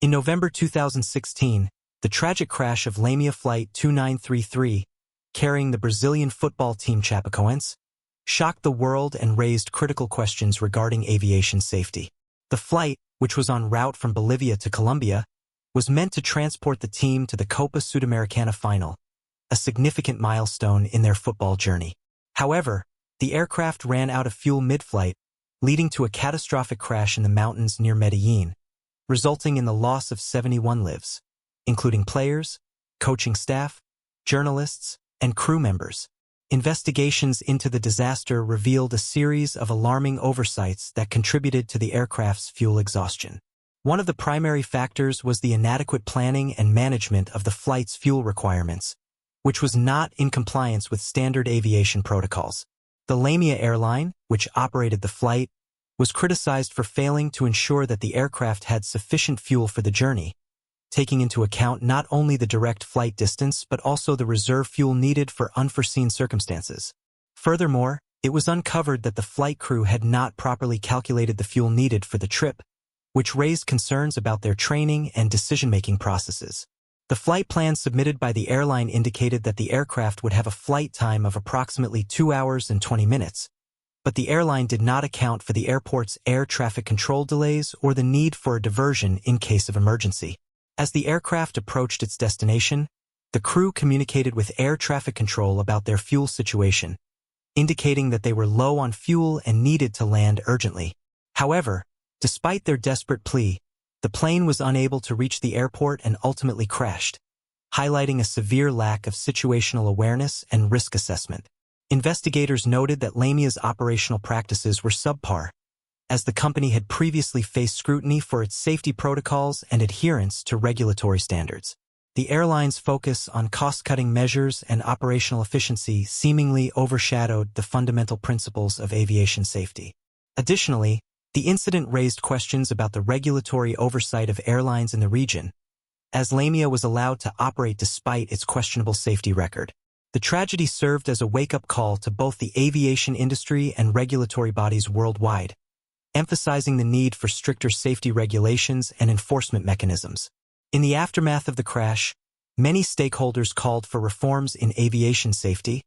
In November 2016, the tragic crash of Lamia Flight 2933, carrying the Brazilian football team Chapecoense, shocked the world and raised critical questions regarding aviation safety. The flight, which was en route from Bolivia to Colombia, was meant to transport the team to the Copa Sudamericana final, a significant milestone in their football journey. However, the aircraft ran out of fuel mid-flight, leading to a catastrophic crash in the mountains near Medellin, resulting in the loss of 71 lives, including players, coaching staff, journalists, and crew members. Investigations into the disaster revealed a series of alarming oversights that contributed to the aircraft's fuel exhaustion. One of the primary factors was the inadequate planning and management of the flight's fuel requirements, which was not in compliance with standard aviation protocols. The Lamia airline, which operated the flight, was criticized for failing to ensure that the aircraft had sufficient fuel for the journey, taking into account not only the direct flight distance but also the reserve fuel needed for unforeseen circumstances. Furthermore, it was uncovered that the flight crew had not properly calculated the fuel needed for the trip, which raised concerns about their training and decision-making processes. The flight plan submitted by the airline indicated that the aircraft would have a flight time of approximately 2 hours and 20 minutes, but the airline did not account for the airport's air traffic control delays or the need for a diversion in case of emergency. As the aircraft approached its destination, the crew communicated with air traffic control about their fuel situation, indicating that they were low on fuel and needed to land urgently. However, despite their desperate plea, the plane was unable to reach the airport and ultimately crashed, highlighting a severe lack of situational awareness and risk assessment. Investigators noted that Lamia's operational practices were subpar, as the company had previously faced scrutiny for its safety protocols and adherence to regulatory standards. The airline's focus on cost-cutting measures and operational efficiency seemingly overshadowed the fundamental principles of aviation safety. Additionally, the incident raised questions about the regulatory oversight of airlines in the region, as Lamia was allowed to operate despite its questionable safety record. The tragedy served as a wake-up call to both the aviation industry and regulatory bodies worldwide, emphasizing the need for stricter safety regulations and enforcement mechanisms. In the aftermath of the crash, many stakeholders called for reforms in aviation safety,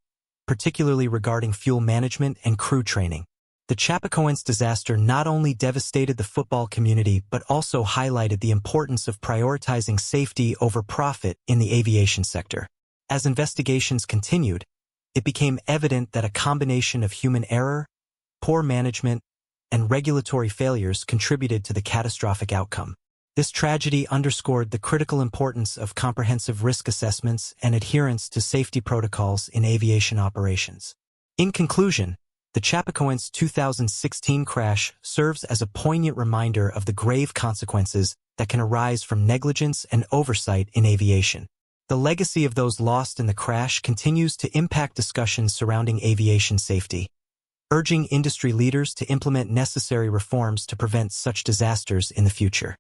particularly regarding fuel management and crew training. The Chapecoense disaster not only devastated the football community but also highlighted the importance of prioritizing safety over profit in the aviation sector. As investigations continued, it became evident that a combination of human error, poor management, and regulatory failures contributed to the catastrophic outcome. This tragedy underscored the critical importance of comprehensive risk assessments and adherence to safety protocols in aviation operations. In conclusion, the Chapecoense 2016 crash serves as a poignant reminder of the grave consequences that can arise from negligence and oversight in aviation. The legacy of those lost in the crash continues to impact discussions surrounding aviation safety, urging industry leaders to implement necessary reforms to prevent such disasters in the future.